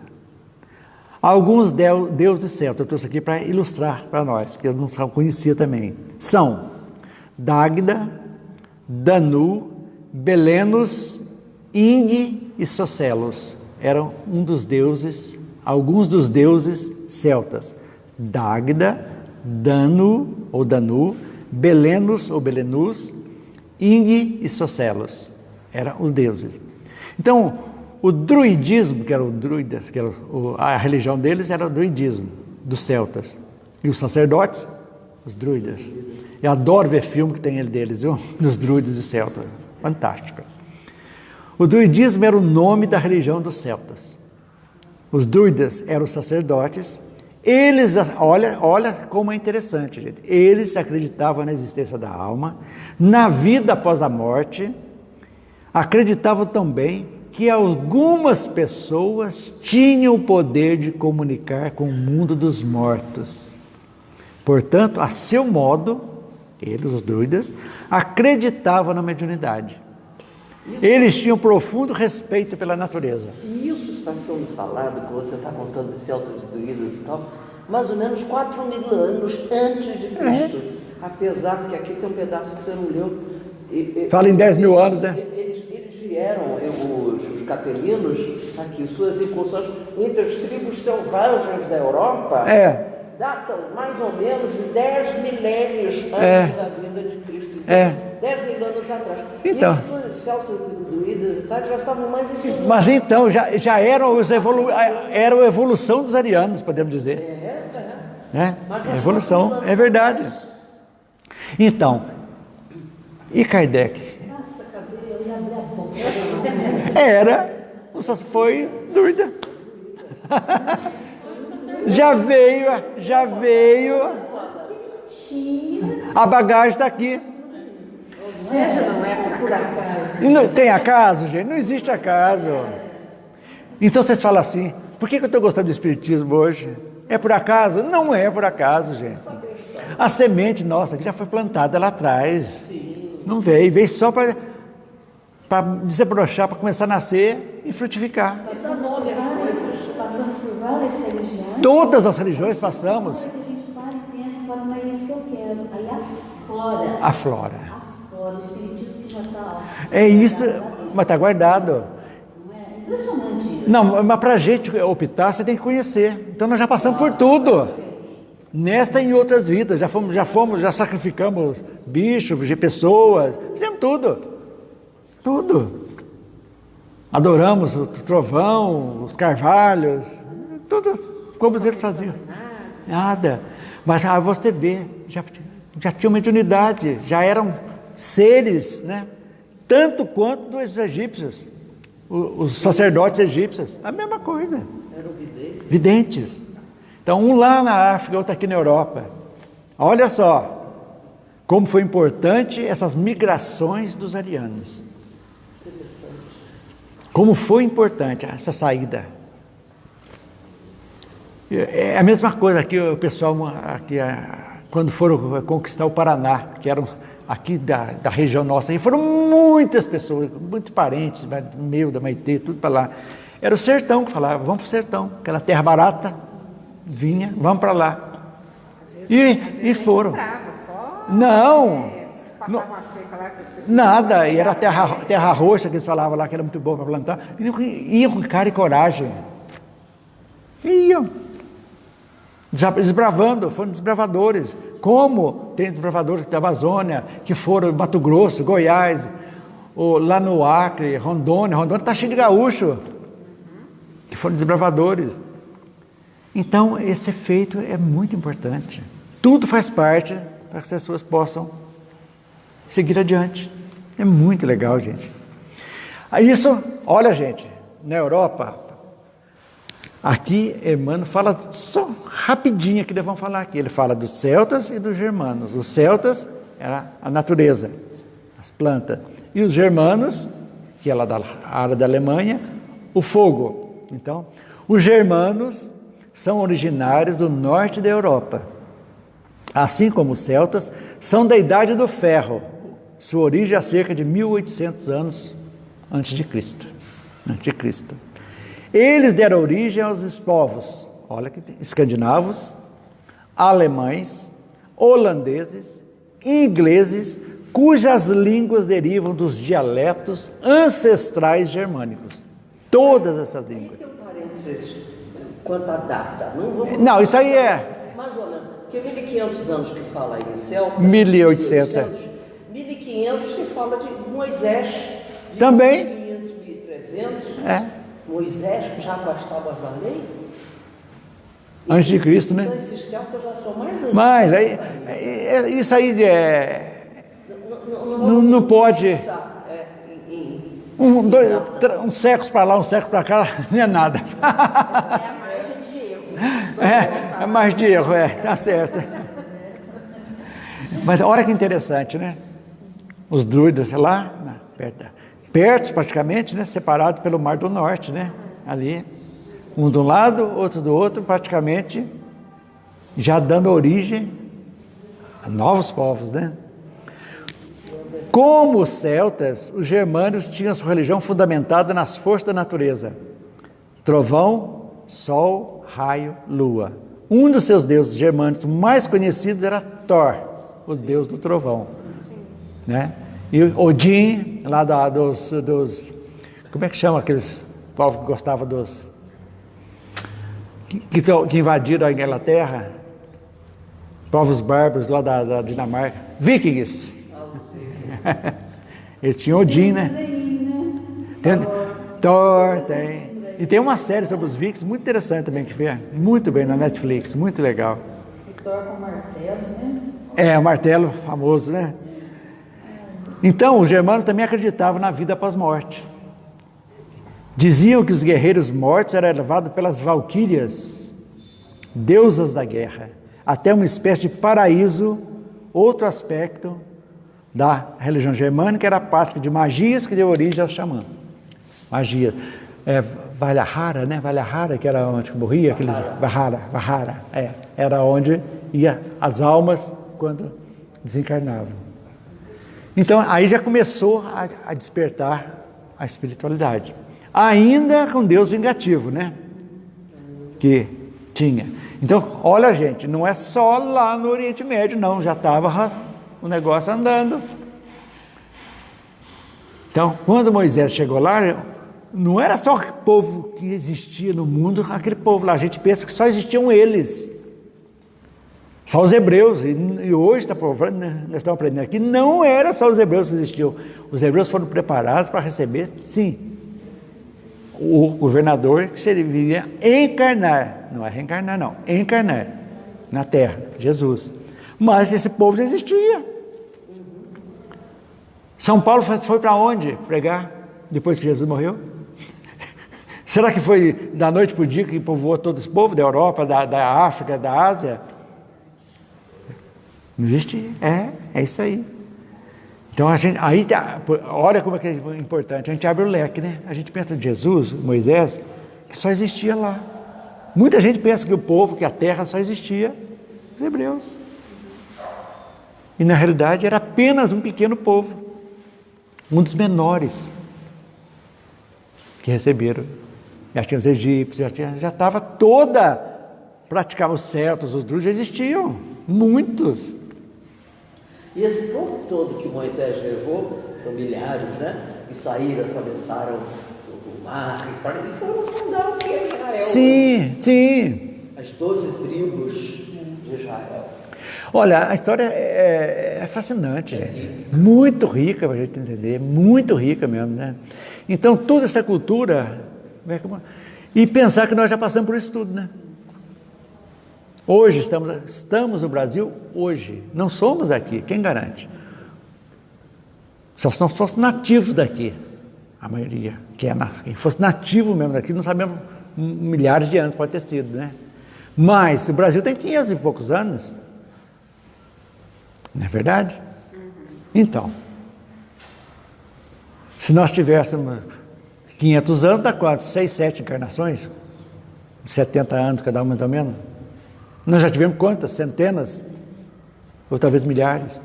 Alguns deuses celtas, eu trouxe aqui para ilustrar para nós, que eu não conhecia também, são Dagda, Danu, Belenus, Ing e Socelos. Eram alguns dos deuses celtas. Dagda, Danu ou Danu, Belenus ou Belenus, Ing e Socelos. Eram os deuses. Então, o druidismo, que era o druidas, que era a religião deles era o druidismo, dos celtas. E os sacerdotes, os druidas. Eu adoro ver filme que tem ele deles, viu? Dos druidas e celtas. Fantástico. O druidismo era o nome da religião dos celtas. Os druidas eram os sacerdotes. Eles, olha como é interessante, gente. Eles acreditavam na existência da alma, na vida após a morte. Acreditavam também que algumas pessoas tinham o poder de comunicar com o mundo dos mortos. Portanto, a seu modo, eles, os druidas, acreditavam na mediunidade. Eles tinham profundo respeito pela natureza. E isso está sendo falado, que você está contando de celtas, druidas e tal, mais ou menos 4.000 anos antes de Cristo. Apesar que aqui tem um pedaço que você não leu. Fala em 10.000 anos, né? Eles vieram, os capelinos, aqui, suas incursões entre as tribos selvagens da Europa, datam mais ou menos de 10 milênios antes da vinda de Cristo. 10.000 anos atrás. Então, e esses celtas druidas e tal já estavam mais evoluídos. Mas então, já eram era a evolução dos arianos, podemos dizer. Mas a evolução, é verdade. Então, e Kardec? Nossa, cabelo, eu ia abrir a boca. Era, só foi doida. Já veio. A bagagem está aqui. Ou seja, não é por acaso. E não, tem acaso, gente? Não existe acaso. Então vocês falam assim, por que eu estou gostando do Espiritismo hoje? É por acaso? Não é por acaso, gente. A semente nossa que já foi plantada lá atrás. Não veio só para desabrochar, para começar a nascer e frutificar. Passamos por várias religiões. Todas as religiões passamos. A gente para e pensa, fala, não é isso que eu quero. Aí aflora. Aflora. Aflora, o espiritismo que já está. É isso, mas está guardado. Não é impressionante isso. Não, mas para a gente optar, você tem que conhecer. Então nós já passamos por tudo. Nesta e em outras vidas. Já sacrificamos bichos, de pessoas. Fizemos tudo. Tudo. Adoramos o trovão, os carvalhos, tudo como eles faziam. Nada. Mas você vê, já tinha mediunidade, já eram seres, né? Tanto quanto dos egípcios, os sacerdotes egípcios, a mesma coisa. Eram Videntes. Então, um lá na África, outro aqui na Europa. Olha só como foi importante essas migrações dos arianos. Como foi importante essa saída. É a mesma coisa aqui, o pessoal, quando foram conquistar o Paraná, que eram aqui da região nossa, e foram muitas pessoas, muitos parentes, meu, da Maitê, tudo para lá. Era o sertão que falava, vamos para o sertão, aquela terra barata, vinha, vamos para lá. E foram. Não. Passavam a cerca lá que as pessoas... Nada, e era terra roxa que eles falavam lá, que era muito boa para plantar. Iam com cara e coragem. Iam. Desbravando, foram desbravadores. Como tem desbravadores da Amazônia, que foram Mato Grosso, Goiás, ou lá no Acre, Rondônia. Rondônia está cheio de gaúcho, que foram desbravadores. Então, esse efeito é muito importante. Tudo faz parte para que as pessoas possam seguir adiante. É muito legal, gente. Isso, olha, gente, na Europa, aqui, Emmanuel fala só rapidinho que nós vamos falar aqui. Ele fala dos celtas e dos germanos. Os celtas era a natureza, as plantas. E os germanos, que é lá da área da Alemanha, o fogo. Então, os germanos são originários do norte da Europa. Assim como os celtas, são da Idade do Ferro. Sua origem é há cerca de 1800 anos antes de Cristo. Eles deram origem aos povos, olha que tem, escandinavos, alemães, holandeses, ingleses, cujas línguas derivam dos dialetos ancestrais germânicos. Todas essas línguas. Tem um parênteses quanto à data. Não, isso aí é... Mais ou menos, porque 1500 anos que fala aí em celta... 1800, 1500 se fala de Moisés. De também. 1500, 1300. É. Moisés já com as tábuas da lei. Antes de Cristo, né? Então esses celtas já são mais antigos. Mas aí, isso aí não pode... uns séculos para lá, uns séculos para cá, não é nada. É a margem de erro. É margem de erro, tá certo. Mas olha que interessante, né? Os druidas lá, perto praticamente, né? Separados pelo Mar do Norte, né? Ali, um de um lado, outro do outro, praticamente, já dando origem a novos povos, né? Como os celtas, os germânicos tinham sua religião fundamentada nas forças da natureza. Trovão, sol, raio, lua. Um dos seus deuses germânicos mais conhecidos era Thor, o deus do trovão. Né? E Odin, lá dos... Como é que chama aqueles povos que gostavam dos... Que invadiram a Inglaterra? Povos bárbaros lá da Dinamarca. Vikings. Eles tinham Odin, né? Tem Thor, tem. E tem uma série sobre os Vikings muito interessante também, que foi muito bem na Netflix, muito legal. E Thor com martelo, né? É, o martelo famoso, né? Então, os germanos também acreditavam na vida após morte. Diziam que os guerreiros mortos eram levados pelas valquírias, deusas da guerra, até uma espécie de paraíso, outro aspecto da religião germânica, era a prática de magias que deu origem ao xamã. Magia. Valhalla, né? Valhalla, que era onde morria, aqueles... Valhalla, era onde ia as almas quando desencarnavam. Então, aí já começou a despertar a espiritualidade. Ainda com Deus vingativo, né? Que tinha. Então, olha, gente, não é só lá no Oriente Médio, não. Já estava o negócio andando. Então, quando Moisés chegou lá, não era só o povo que existia no mundo, aquele povo lá. A gente pensa que só existiam eles. Só os hebreus. E hoje nós estamos aprendendo aqui, não era só os hebreus que existiam. Os hebreus foram preparados para receber, sim, o governador que serviria encarnar, não é reencarnar não, encarnar na terra, Jesus. Mas esse povo já existia. São Paulo foi para onde pregar depois que Jesus morreu? Será que foi da noite para o dia que povoou todo esse povo da Europa, da África, da Ásia? Não existia. É isso aí. Então, olha como é que é importante, a gente abre o leque, né? A gente pensa de Jesus, Moisés, que só existia lá. Muita gente pensa que o povo, que a terra só existia os hebreus. E na realidade era apenas um pequeno povo, um dos menores que receberam. Já tinha os egípcios, já estava praticavam os celtas, os drusos, já existiam, muitos. E esse povo todo que Moisés levou, são milhares, né? E saíram, atravessaram o mar e foram fundar o que é Israel. Sim. As 12 tribos de Israel. Olha, a história é fascinante, muito rica para a gente entender, muito rica mesmo, né? Então, toda essa cultura, e pensar que nós já passamos por isso tudo, né? Hoje, estamos no Brasil, hoje, não somos daqui, quem garante? Só se nós fôssemos nativos daqui, a maioria, quem fosse nativo mesmo daqui, não sabemos, milhares de anos pode ter sido, né? Mas o Brasil tem 500 e poucos anos, não é verdade? Então, se nós tivéssemos 500 anos, dá quanto? 6, 7 encarnações? 70 anos cada uma, mais ou menos? Nós já tivemos quantas? Centenas? Ou talvez milhares?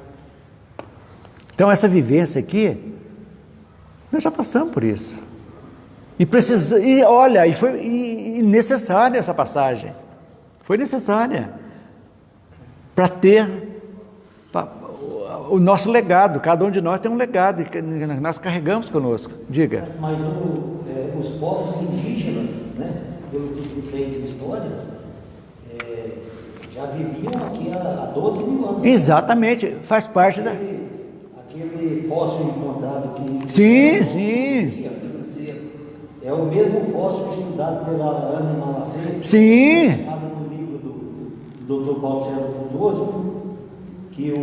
Então, essa vivência aqui, nós já passamos por isso. E foi necessária essa passagem. Foi necessária para ter o nosso legado. Cada um de nós tem um legado que nós carregamos conosco. Diga. Mas os povos indígenas, né, pelo que se fez de história, já viviam aqui há 12 mil anos. Exatamente, faz parte Aquele fóssil encontrado aqui. Sim. É o mesmo fóssil estudado pela Ana Malacê. Sim. No livro do Dr. Paulo César Frutuoso, que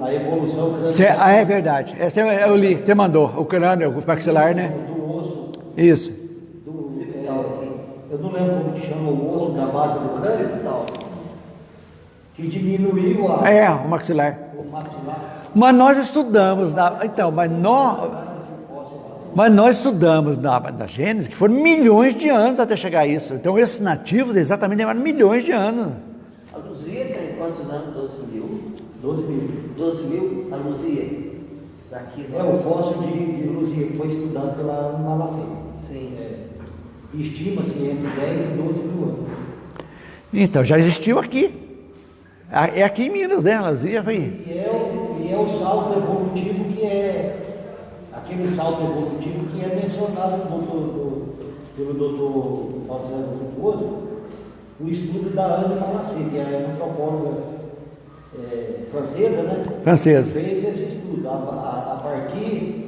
a evolução craniana. É verdade. Essa eu li, você mandou, o crânio, o maxilar, né? Do osso. Isso. Eu não lembro como que chama o osso da base do crânio. Que diminuiu o maxilar. Mas nós estudamos, mas nós estudamos da Gênesis, que foram milhões de anos até chegar a isso. Então esses nativos exatamente demoraram milhões de anos. A Luzia tem quantos anos? 12 mil? 12 mil. 12 mil? A Luzia? Daqui, né? O fóssil de Luzia, que foi estudado pela Ana Malacê. Sim. Estima-se entre 10 e 12 mil anos. Então já existiu aqui. É aqui em Minas, né? Luzia foi. E é o salto evolutivo aquele salto evolutivo que é mencionado pelo Dr. Paulo César Frutuoso, o estudo da Ana Malacê, que é uma antropóloga francesa, né? Francesa. Fez esse estudo a partir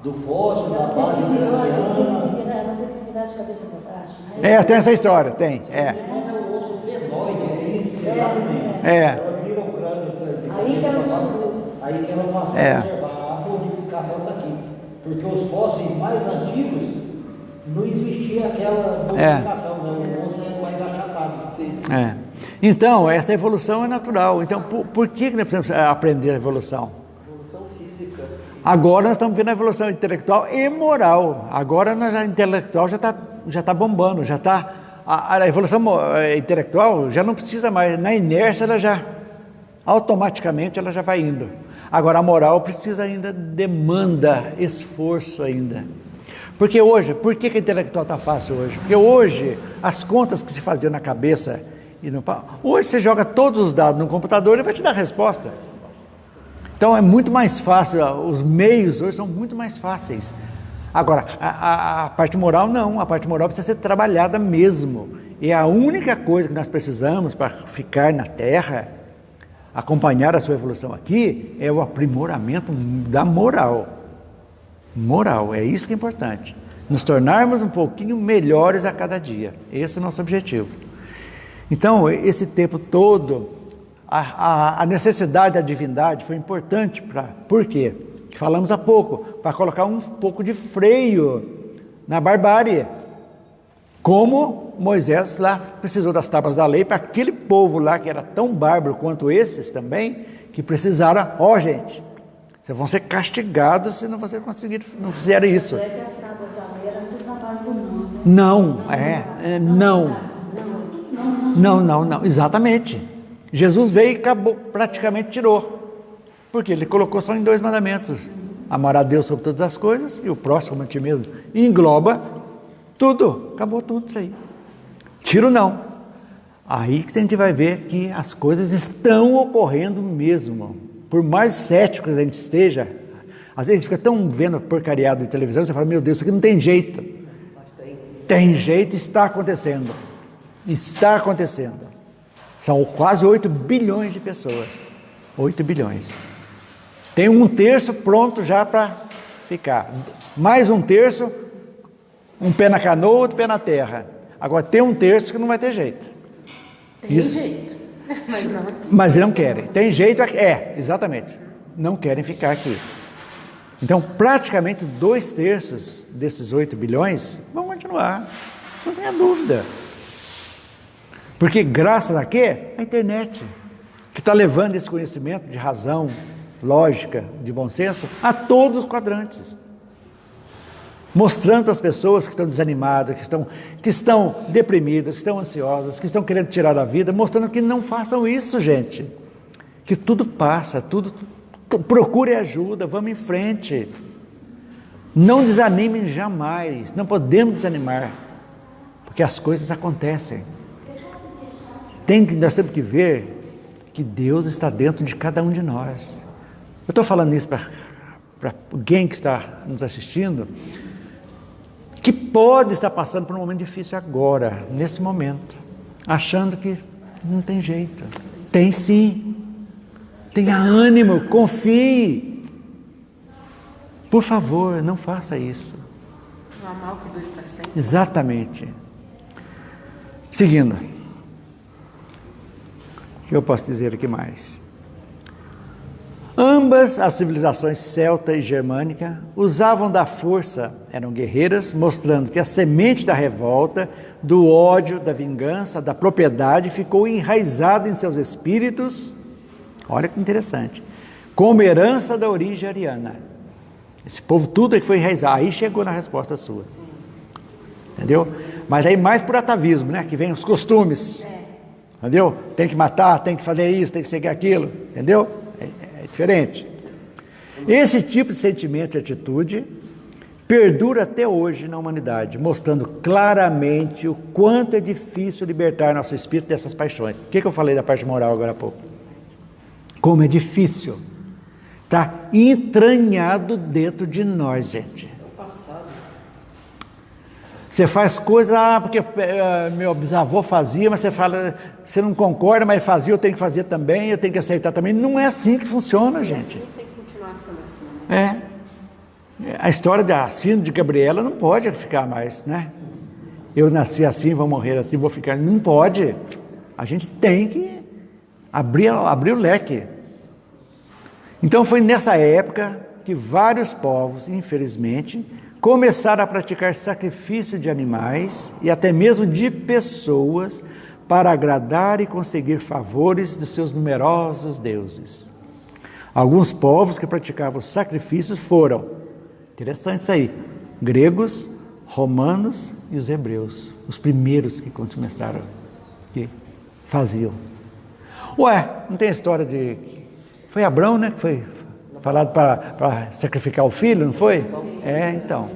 do fóssil, da base Ela teve que virar de cabeça para baixo, né? Tem essa história, tem. É o osso fenóide, é isso, exatamente. É. Ela vira o crânio Aí que ela descobriu. Aí que ela passou a observar, a modificação está aqui. Porque os fósseis mais antigos não existia aquela modificação, né? O osso é mais achatado. É. Então, essa evolução é natural. Então, por que nós precisamos aprender a evolução? Evolução física. Agora nós estamos vendo a evolução intelectual e moral. Agora a intelectual já tá bombando, já está... A evolução intelectual já não precisa mais, na inércia ela já, automaticamente ela já vai indo. Agora a moral precisa ainda, demanda esforço ainda. Porque hoje, por que a intelectual está fácil hoje? Porque hoje, as contas que se faziam na cabeça, hoje você joga todos os dados no computador e ele vai te dar a resposta. Então é muito mais fácil, os meios hoje são muito mais fáceis. Agora, a parte moral não, a parte moral precisa ser trabalhada mesmo. E a única coisa que nós precisamos para ficar na Terra, acompanhar a sua evolução aqui, é o aprimoramento da moral. Moral, é isso que é importante. Nos tornarmos um pouquinho melhores a cada dia. Esse é o nosso objetivo. Então, esse tempo todo, a necessidade da divindade foi importante para... Por quê? Que falamos há pouco, para colocar um pouco de freio na barbárie. Como Moisés lá precisou das tábuas da lei para aquele povo lá que era tão bárbaro quanto esses também, que precisaram, gente, vocês vão ser castigados se vocês não fizerem isso. É que as tábuas da lei eram tudo na base do não. Não, exatamente. Jesus veio e acabou, praticamente tirou. Porque ele colocou só em 2 mandamentos: amar a Deus sobre todas as coisas e o próximo a ti mesmo. E engloba tudo, acabou tudo isso aí. Tiro não. Aí que a gente vai ver que as coisas estão ocorrendo mesmo. Por mais cético que a gente esteja, às vezes fica tão vendo porcariado de televisão, você fala, meu Deus, isso aqui não tem jeito. Tem jeito, está acontecendo. Está acontecendo. São quase 8 bilhões de pessoas. 8 bilhões. Tem 1/3 pronto já para ficar. Mais 1/3, um pé na canoa, outro pé na terra. Agora tem 1/3 que não vai ter jeito. Tem jeito, mas não. Mas não querem. Tem jeito, exatamente. Não querem ficar aqui. Então, praticamente 2/3 desses 8 bilhões vão continuar. Não tenha dúvida. Porque graças a quê? A internet, que está levando esse conhecimento de razão, lógica, de bom senso, a todos os quadrantes. Mostrando para as pessoas que estão desanimadas, que estão deprimidas, que estão ansiosas, que estão querendo tirar a vida, mostrando que não façam isso, gente. Que tudo passa, procure ajuda, vamos em frente. Não desanimem jamais, não podemos desanimar, porque as coisas acontecem. Nós temos que ver que Deus está dentro de cada um de nós. Eu estou falando isso para alguém que está nos assistindo, que pode estar passando por um momento difícil agora, nesse momento, achando que não tem jeito. Tem sim. Tenha ânimo, confie. Por favor, não faça isso. Não há mal que dure para sempre. Exatamente. Seguindo. O que eu posso dizer aqui mais? Ambas as civilizações celta e germânica usavam da força, eram guerreiras, mostrando que a semente da revolta, do ódio, da vingança, da propriedade ficou enraizada em seus espíritos, olha que interessante, como herança da origem ariana. Esse povo tudo que foi enraizado, aí chegou na resposta sua. Entendeu? Mas aí mais por atavismo, né? Que vem os costumes. Entendeu? Tem que matar, tem que fazer isso, tem que seguir aquilo. Entendeu? É diferente. Esse tipo de sentimento e atitude perdura até hoje na humanidade, mostrando claramente o quanto é difícil libertar nosso espírito dessas paixões. O que eu falei da parte moral agora há pouco? Como é difícil. Está entranhado dentro de nós, gente. Você faz coisas, porque meu bisavô fazia, mas você fala, você não concorda, mas fazia, eu tenho que fazer também, eu tenho que aceitar também. Não é assim que funciona, gente. Assim tem que continuar sendo assim. A história da síndrome de Gabriela não pode ficar mais, né? Eu nasci assim, vou morrer assim, vou ficar... Não pode. A gente tem que abrir o leque. Então foi nessa época que vários povos, infelizmente, começaram a praticar sacrifício de animais e até mesmo de pessoas para agradar e conseguir favores dos seus numerosos deuses. Alguns povos que praticavam sacrifícios foram, interessante isso aí, gregos, romanos e os hebreus, os primeiros que começaram, que faziam. Ué, não tem história de... Foi Abrão, né, que foi falado para sacrificar o filho, não foi? Então,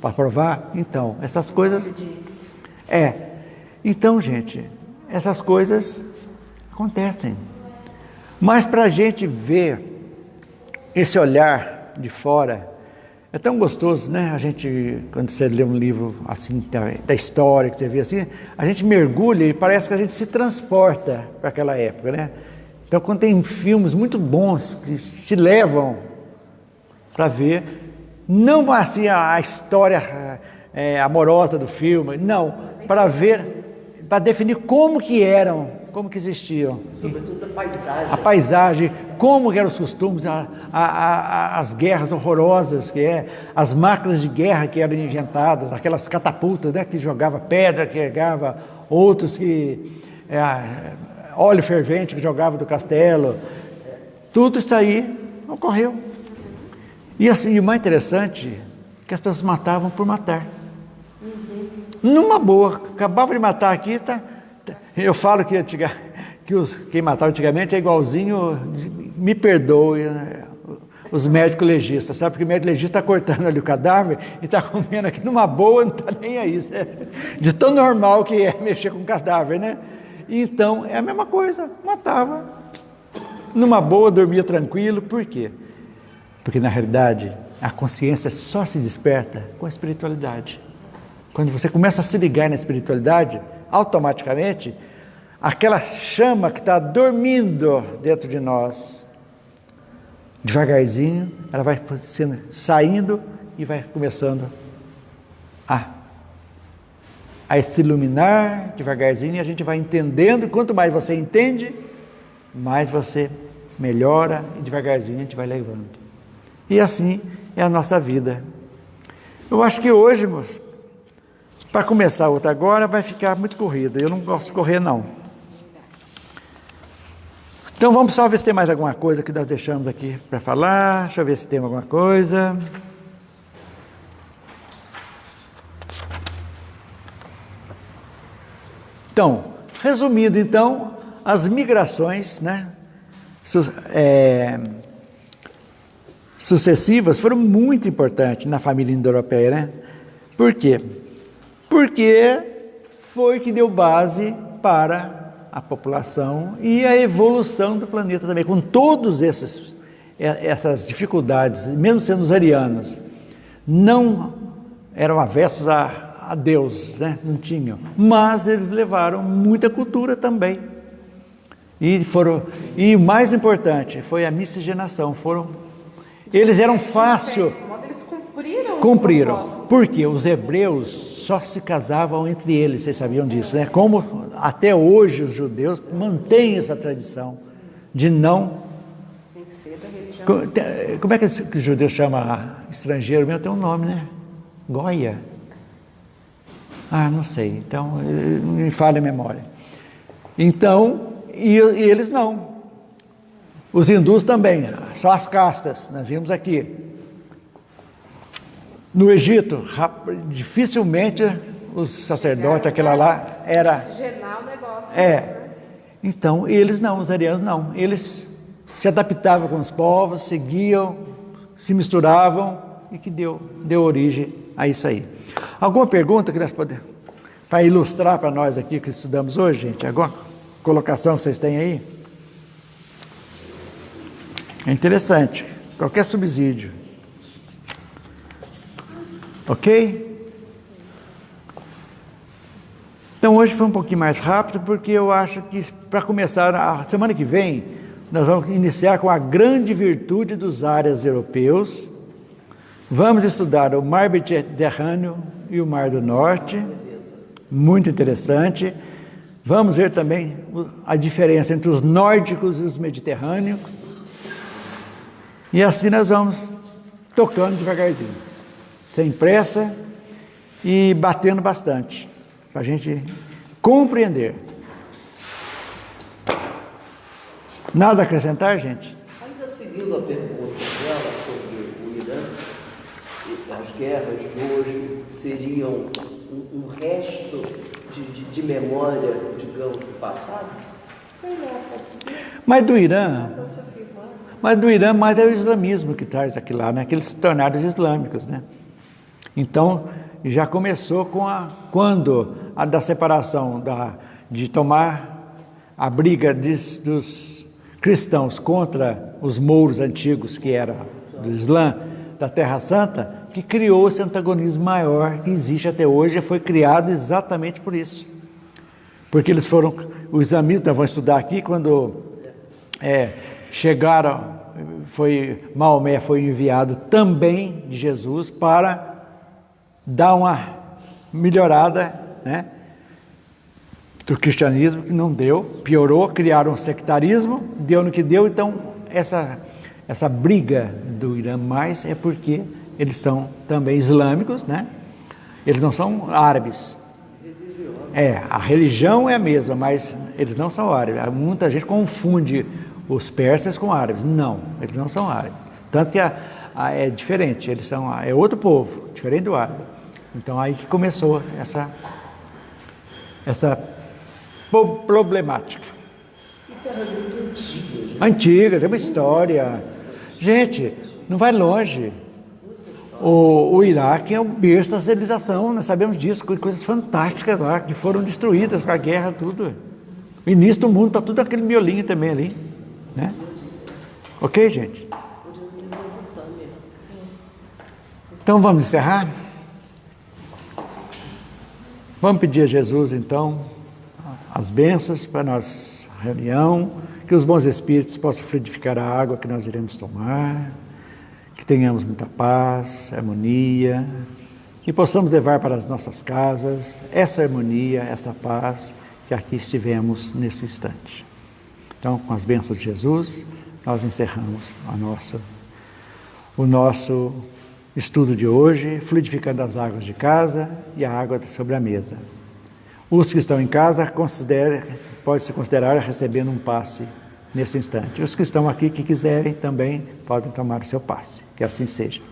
para provar. Então, essas coisas... Então, gente, essas coisas acontecem. Mas para a gente ver esse olhar de fora, é tão gostoso, né? A gente, quando você lê um livro assim, da história, que você vê assim, a gente mergulha e parece que a gente se transporta para aquela época, né? Então, quando tem filmes muito bons que te levam para ver, não assim a história amorosa do filme, não, para ver, para definir como que eram, como que existiam. Sobretudo a paisagem. A paisagem, como eram os costumes, as guerras horrorosas as máquinas de guerra que eram inventadas, aquelas catapultas, né, que jogava pedra, que jogava outros que... óleo fervente que jogava do castelo, tudo isso aí ocorreu. E o mais interessante é que as pessoas matavam por matar. Numa boa, acabava de matar aqui, eu falo que quem matava antigamente é igualzinho, me perdoe, os médicos legistas, sabe? Porque o médico legista está cortando ali o cadáver e está comendo aqui numa boa, não está nem aí, de tão normal que é mexer com o cadáver, né? Então, é a mesma coisa, matava. Numa boa, dormia tranquilo. Por quê? Porque, na realidade, a consciência só se desperta com a espiritualidade. Quando você começa a se ligar na espiritualidade, automaticamente, aquela chama que está dormindo dentro de nós, devagarzinho, ela vai saindo e vai começando a se iluminar devagarzinho, e a gente vai entendendo. Quanto mais você entende, mais você melhora, e devagarzinho a gente vai levando. E assim é a nossa vida. Eu acho que hoje, para começar outra agora, vai ficar muito corrida. Eu não gosto de correr, não. Então vamos só ver se tem mais alguma coisa que nós deixamos aqui para falar. Deixa eu ver se tem alguma coisa. Então, resumindo, então, as migrações, né, sucessivas foram muito importantes na família indo-europeia, né? Por quê? Porque foi que deu base para a população e a evolução do planeta também, com todas essas dificuldades, mesmo sendo os arianos, não eram avessos a Deus, né? Não tinham, mas eles levaram muita cultura também, e o mais importante foi a miscigenação. Eles eram fácil, eles cumpriram. Porque os hebreus só se casavam entre eles, vocês sabiam disso, né? Como até hoje os judeus mantêm essa tradição de não... Tem que ser da religião. Como é que o judeu chama estrangeiro? Meu, tem um nome, né? Goia. Não sei, então me falha a memória. Então, e eles não. Os hindus também, só as castas, nós vimos aqui. No Egito, dificilmente os sacerdotes, aquela lá, era... Oxigenar o negócio. Então, eles não, os arianos não. Eles se adaptavam com os povos, seguiam, se misturavam, e que deu origem a isso aí. Alguma pergunta que nós podemos, para ilustrar para nós aqui que estudamos hoje, gente? Alguma colocação que vocês têm aí? É interessante, qualquer subsídio. Ok? Então hoje foi um pouquinho mais rápido, porque eu acho que para começar, a semana que vem, nós vamos iniciar com a grande virtude dos áreas europeus. Vamos estudar o Mar Mediterrâneo e o Mar do Norte, muito interessante. Vamos ver também a diferença entre os nórdicos e os mediterrâneos. E assim nós vamos tocando devagarzinho, sem pressa e batendo bastante, para a gente compreender. Nada a acrescentar, gente? Ainda seguindo a pergunta dela sobre o Irã, as guerras de hoje seriam um resto de memória, digamos, do passado? Mas do Irã, mais é o islamismo que traz aquilo lá, né? Que eles se tornaram islâmicos, né? Então, já começou quando a da separação, de tomar a briga dos cristãos contra os mouros antigos, que era do Islã, da Terra Santa, que criou esse antagonismo maior que existe até hoje, foi criado exatamente por isso. Porque eles foram, os islamistas, nós vamos estudar aqui, quando chegaram, Maomé foi enviado também de Jesus para dar uma melhorada, né, do cristianismo, que não deu, piorou, criaram um sectarismo, deu no que deu. Então essa briga do Irã mais é porque eles são também islâmicos, né? Eles não são árabes. A religião é a mesma, mas eles não são árabes. Muita gente confunde os persas com árabes. Não, eles não são árabes. Tanto que é diferente, eles são, é outro povo, diferente do árabe. Então aí que começou essa problemática. E terras muito antigas, né? Antiga, tem uma história. Gente, não vai longe. O Iraque é o berço da civilização, nós sabemos disso, coisas fantásticas lá, que foram destruídas com a guerra, tudo. O início do mundo está tudo aquele miolinho também ali, né? Ok, gente? Então vamos encerrar? Vamos pedir a Jesus, então, as bênçãos para a nossa reunião, que os bons espíritos possam frutificar a água que nós iremos tomar, que tenhamos muita paz, harmonia, e possamos levar para as nossas casas essa harmonia, essa paz que aqui estivemos nesse instante. Então, com as bênçãos de Jesus, nós encerramos o nosso estudo de hoje, fluidificando as águas de casa e a água sobre a mesa. Os que estão em casa, pode-se considerar recebendo um passe nesse instante. Os que estão aqui, que quiserem, também podem tomar o seu passe. Que assim seja.